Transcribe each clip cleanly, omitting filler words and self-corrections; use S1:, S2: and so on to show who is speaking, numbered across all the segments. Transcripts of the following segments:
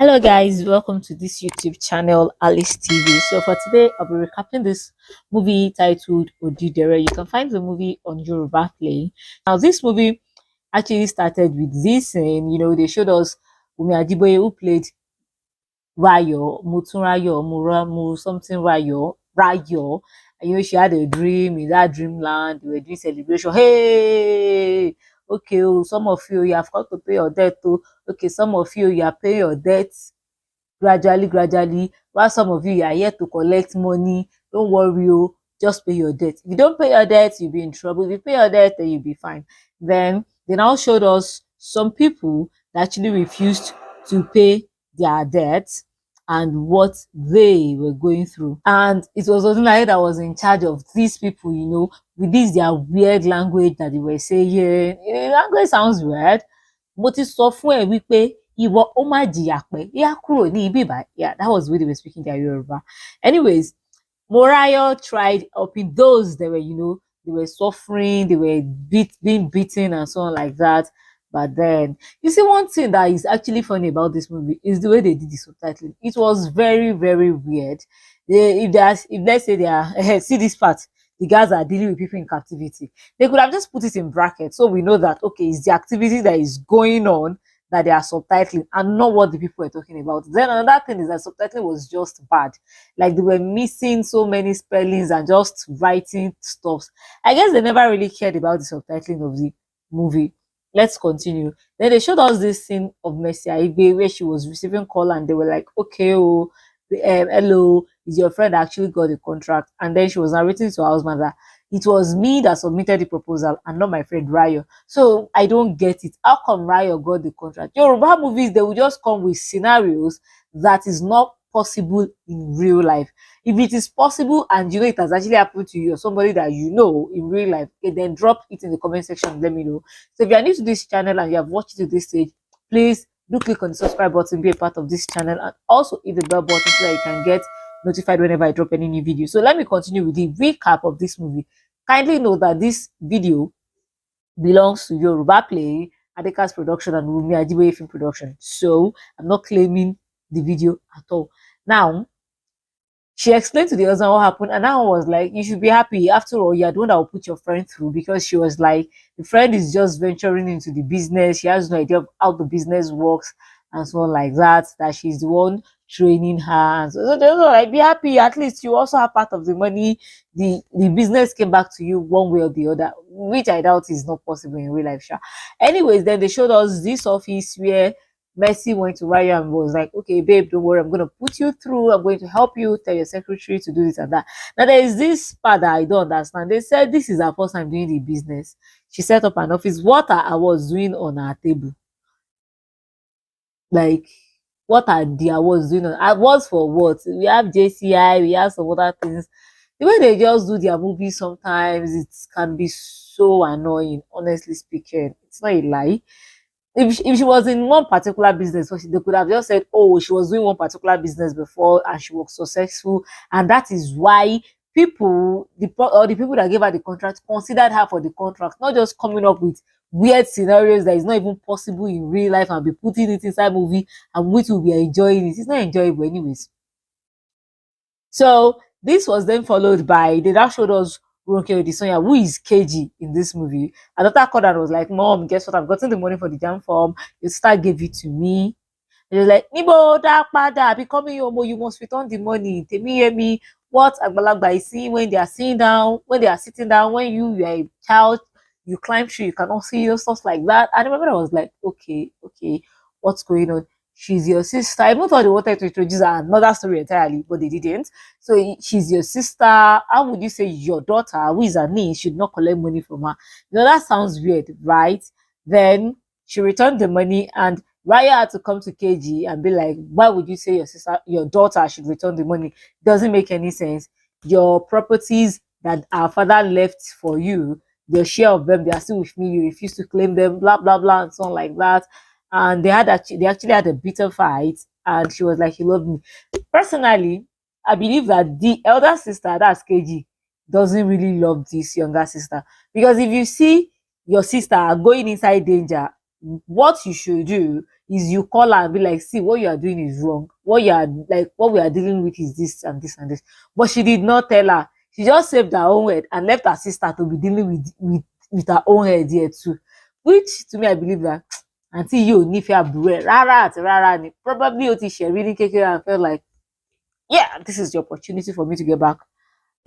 S1: Hello guys, welcome to this YouTube channel Alice TV. So for today I'll be recapping this movie titled ODIDERE. You can find the movie on Yoruba Play. Now this movie actually started with this scene, they showed us Wunmi Ajiboye who played Rayo, Mutunrayo, Muramu, something Rayo. And she had a dream in that dreamland. They were doing celebration. Hey, okay, oh, some of you have got to pay your debt. Oh, okay, some of you are paying your debts gradually, while some of you are here to collect money. Don't worry, oh, just pay your debt. If you don't pay your debt, you'll be in trouble. If you pay your debt, then you'll be fine. Then they now showed us some people that actually refused to pay their debts and what they were going through. And it was Odunlade that was in charge of these people, with this their weird language that they were saying. The language sounds weird. Mo ti sọ fún ẹ wípé ìwọ ó má jìyà pẹ́, yá kúrò ní ibí báyìí. Yeah, that was the way they were speaking their Yoruba. Anyways, Morayo tried helping those that were, they were suffering, they were being beaten and so on like that. But then, you see, one thing that is actually funny about this movie is the way they did the subtitling. It was very, very weird. If let's say they are, see this part, the guys are dealing with people in captivity. They could have just put it in brackets so we know that, okay, it's the activity that is going on that they are subtitling and not what the people are talking about. Then another thing is that subtitling was just bad. Like they were missing so many spellings and just writing stuff. I guess they never really cared about the subtitling of the movie. Let's continue. Then they showed us this scene of Mercy Aigbe where she was receiving call and they were like, okay, oh, hello, is your friend actually got a contract? And then she was narrating to her husband that it was me that submitted the proposal and not my friend Rayo. So I don't get it. How come Rayo got the contract? Yoruba movies, they will just come with scenarios that is not possible in real life. If it is possible and it has actually happened to you or somebody that you know in real life, okay, then drop it in the comment section and let me know. So if you are new to this channel and you have watched it to this stage, please do click on the subscribe button, be a part of this channel, and also hit the bell button so that you can get notified whenever I drop any new video. So let me continue with the recap of this movie. Kindly note that this video belongs to Yoruba Play, Adeka's production, and Wunmi Ajiboye film production. So I'm not claiming the video at all. Now, she explained to the husband what happened, and now was like, you should be happy. After all, you're the one that will put your friend through, because she was like, the friend is just venturing into the business. She has no idea of how the business works and so on like that, that she's the one training her. And so they were like, be happy, at least you also have part of the money. The business came back to you one way or the other, which I doubt is not possible in real life. Sure. Anyways, then they showed us this office where Messi went to Raya and was like, okay, babe, don't worry, I'm going to put you through. I'm going to help you. Tell your secretary to do this and that. Now, there is this part that I don't understand. They said this is her first time doing the business. She set up an office. What I was doing on her table? Like, what are the awards doing? Awards for what? We have JCI, we have some other things. The way they just do their movies sometimes, it can be so annoying, honestly speaking. It's not a lie. If she was in one particular business, they could have just said, oh, she was doing one particular business before and she was successful, and that is why the people that gave her the contract considered her for the contract, not just coming up with weird scenarios that is not even possible in real life and be putting it inside movie and which will be enjoying it. It's not enjoyable anyways. So this was then followed by, they now showed us Ronke Odisonya, who is KG in this movie. And Dr. Kodan was like, Mom, guess what? I've gotten the money for the jam form. Your sister gave it to me. And he was like, Nibo, da pada, becoming your you must return the money. Temi hear me. What Agbalagba is seeing when they are sitting down, when you are a child, you climb tree, you cannot see your stuff like that. And I remember I was like, okay, what's going on? She's your sister. I even thought they wanted to introduce another story entirely, but they didn't. So she's your sister. How would you say your daughter, who is her niece, should not collect money from her? That sounds weird, right? Then she returned the money, and Raya had to come to KG and be like, why would you say your daughter should return the money? Doesn't make any sense. Your properties that our father left for you, the share of them, they are still with me. You refuse to claim them, blah blah blah, and so on like that. And they actually had a bitter fight, and she was like, he loved me. Personally, I believe that the elder sister, that's KG, doesn't really love this younger sister, because if you see your sister going inside danger, what you should do is you call her and be like, see, what you are doing is wrong. What you are like, what we are dealing with is this and this and this. But she did not tell her. She just saved her own head and left her sister to be dealing with her own head here too. Which to me, I believe that Auntie you nífẹ̀ẹ́ àbúrò ẹ̀ rárá àti rárá ni. Probably ó ti ṣẹ̀rí ní kékeré and felt like, yeah, this is the opportunity for me to get back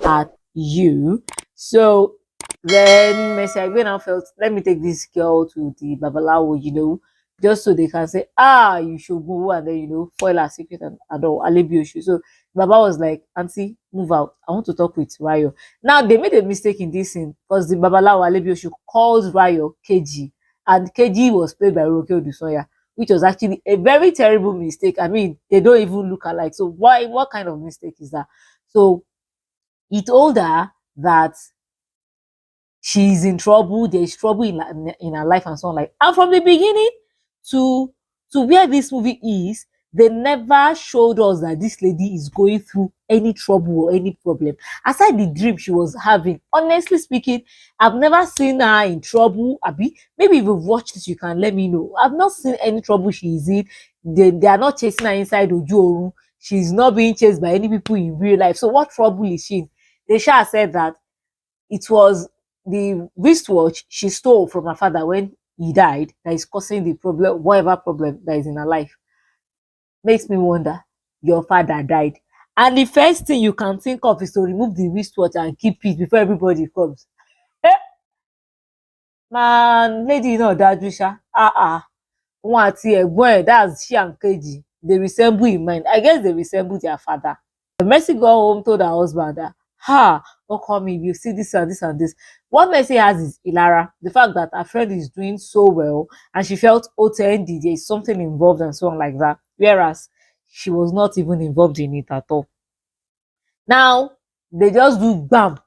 S1: at you. So then Messi Aigbe now felt, let me take this girl to the Babalawo, just so they can say, you should go, and then, foil her secret and all, Alebioshi. So Baba was like, Auntie, move out. I want to talk with Rayo. Now, they made a mistake in this scene because the Babalawo Alebioshi calls Rayo KG, and KG was played by Roke Odusoya, which was actually a very terrible mistake. I mean, they don't even look alike. So what kind of mistake is that? So he told her that she's in trouble, there's trouble in her life and so on. Like, and from the beginning to where this movie is, they never showed us that this lady is going through any trouble or any problem. Aside the dream she was having, honestly speaking, I've never seen her in trouble. Abi, maybe if you've watched this, you can let me know. I've not seen any trouble she is in. They are not chasing her inside Oju. She's not being chased by any people in real life. So what trouble is she in? They shall said that it was the wristwatch she stole from her father when he died that is causing the problem, whatever problem that is in her life. Makes me wonder, your father died, and the first thing you can think of is to remove the wristwatch and keep it before everybody comes. Eh, man, lady náà dájú ṣá. Wọn àti ẹ̀gbọ́n ẹ̀, that's she and Kejì, they resemble in mind. I guess they resemble their father. Mercy got home, told her husband that, don't call me if you see this and this and this. What Mercy has is Ilara, the fact that her friend is doing so well and she felt, oh, there is something involved and so on like that. Whereas she was not even involved in it at all. Now, they just do bam.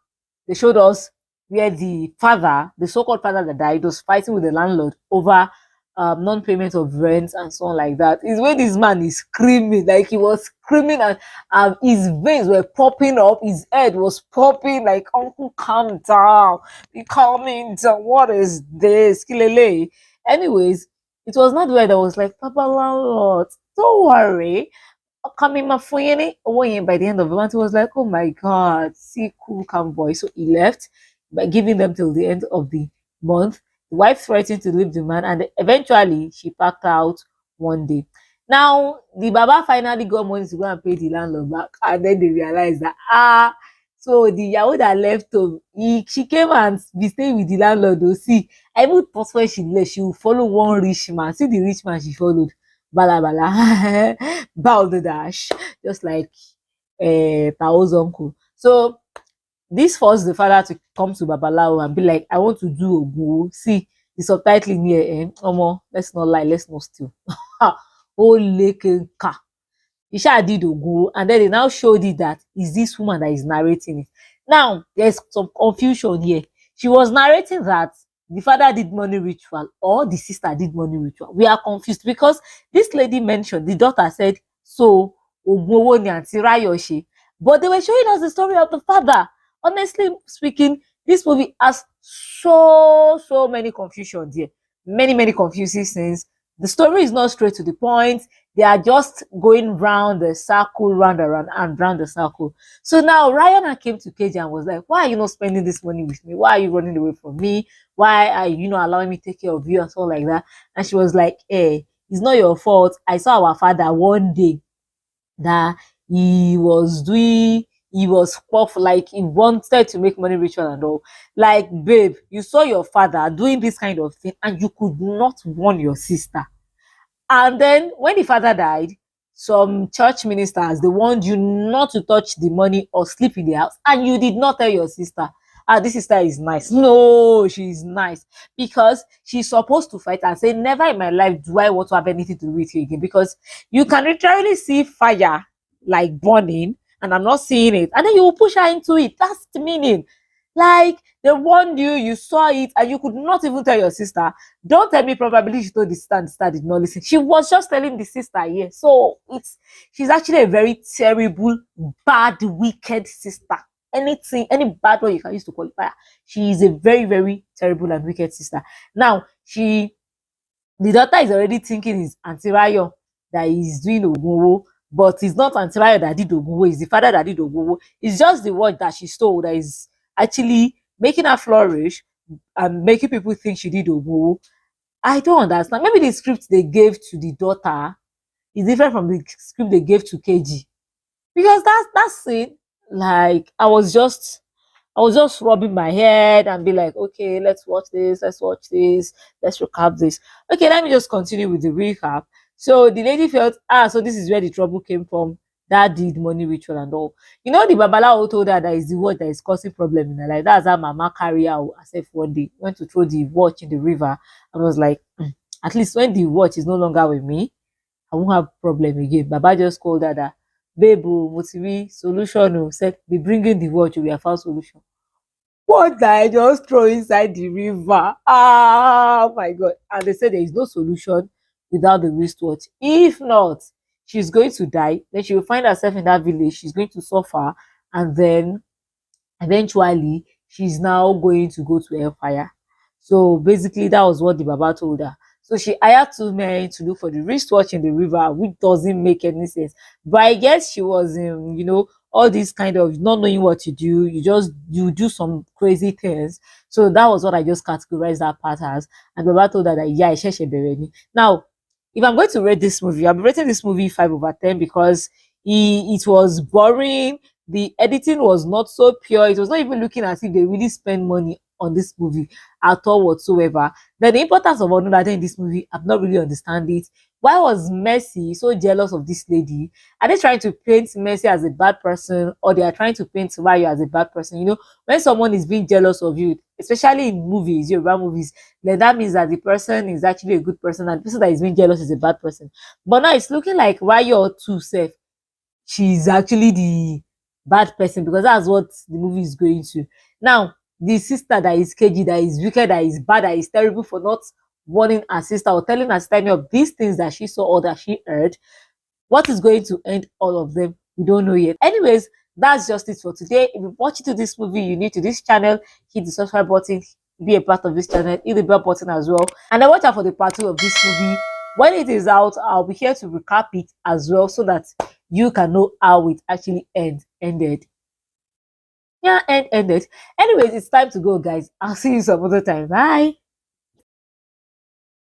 S1: They showed us where the father, the so-called father that died, was fighting with the landlord over non-payment of rent and so on like that. Is when this man is screaming, like he was screaming, and his veins were popping up, his head was popping, like, uncle, calm down, be calming down, what is this, kilele? Anyways, it was not where there was like, Papa landlord, don't worry, coming my phone by the end of the month. He was like, oh my god, see, cool, calm boy. So he left by giving them till the end of the month. The wife threatened to leave the man, and eventually she packed out one day. Now the baba finally got money to go and pay the landlord back, and then they realized that so the yahoo that left home, she came and be staying with the landlord. Oh, see, I even thought when she left, she would follow one rich man. See the rich man she followed. Bala bala, bow the dash, just like Tao's uncle. So this forced the father to come to Babalawo and be like, I want to do Ogun. See, the subtitling here, Omo, let's not lie, let's not steal. Oh, lekenka. Isha did Ogun, and then they now showed it that is this woman that is narrating it. Now, there's some confusion here. She was narrating that the father did money ritual or the sister did money ritual. We are confused because this lady mentioned, the daughter said, so Ogun ni Aunty Rayo, but they were showing us the story of the father. Honestly speaking, this movie has so many confusions here. Many confusing things. The story is not straight to the point. They are just going round the circle, round and round the circle. So now Ryan came to KJ and was like, why are you not spending this money with me? Why are you running away from me? Why are you not allowing me to take care of you and so like that? And she was like, hey, it's not your fault. I saw our father one day that he was puff, like he wanted to make money ritual and all. Like, babe, you saw your father doing this kind of thing and you could not warn your sister. And then when the father died, some church ministers, they warned you not to touch the money or sleep in the house, and you did not tell your sister. This sister is nice. No, she's nice because she's supposed to fight and say, never in my life do I want to have anything to do with you again, because you can literally see fire like burning and I'm not seeing it, and then you will push her into it. That's the meaning. Like, they warned you, you saw it, and you could not even tell your sister. Don't tell me probably she told the sister and the sister did not listen. She was just telling the sister, yeah. So she's actually a very terrible, bad, wicked sister. Anything, any bad word you can use to qualify her. She is a very terrible and wicked sister. Now, she The daughter is already thinking it's Auntie Rayo that is doing Ogunwo, but it's not Auntie Rayo that did Ogunwo, it's the father that did Ogunwo. It's just the word that she stole that is actually making her flourish and making people think she did Ogunwo. I don't understand. Maybe the script they gave to the daughter is different from the script they gave to KG. Because that's it. Like I was just rubbing my head and be like, okay, let's watch this, let's recap this. Okay, let me just continue with the recap. So the lady felt, so this is where the trouble came from. That did money ritual and all. You know, the Babalawo told her that is the word that is causing problem in her life. That's how Mama carry her herself one day, went to throw the watch in the river and was like, at least when the watch is no longer with me, I won't have problem again. Baba just called her that, babe, motivi solution, said, be bringing the watch, we have found solution. What did I just throw inside the river? Ah, my God. And they said there is no solution without the wristwatch. If not, she's going to die. Then she will find herself in that village. She's going to suffer. And then eventually, she's now going to go to hellfire. So basically, that was what the Baba told her. So she hired two men to look for the wristwatch in the river, which doesn't make any sense. But I guess she was, all this kind of not knowing what to do. You do some crazy things. So that was what I just categorized that part as. And Baba told her that yeah, I shall be ready. Now, if I'm going to rate this movie, I'm rating this movie 5/10 because it was boring. The editing was not so pure. It was not even looking as if they really spend money on this movie at all whatsoever. Then the importance of Odunlade in this movie, I've not really understand it. Why was Mercy so jealous of this lady? Are they trying to paint Mercy as a bad person, or they are trying to paint Mario as a bad person? You know, when someone is being jealous of you, especially in movies, Yoruba movies, then that means that the person is actually a good person, and the person that is being jealous is a bad person. But now it's looking like Mario too safe, she's actually the bad person, because that's what the movie is going to. Now, the sister that is cagey, that is wicked, that is bad, that is terrible for not warning her sister or telling her sister any of these things that she saw or that she heard, what is going to end all of them? We don't know yet. Anyways, that's just it for today. If you're watching to this movie, you're new to this channel, hit the subscribe button, be a part of this channel, hit the bell button as well. And then watch out for the part 2 of this movie. When it is out, I'll be here to recap it as well so that you can know how it actually ended. Yeah, ended. Anyways, it's time to go, guys. I'll see you some other time. Bye.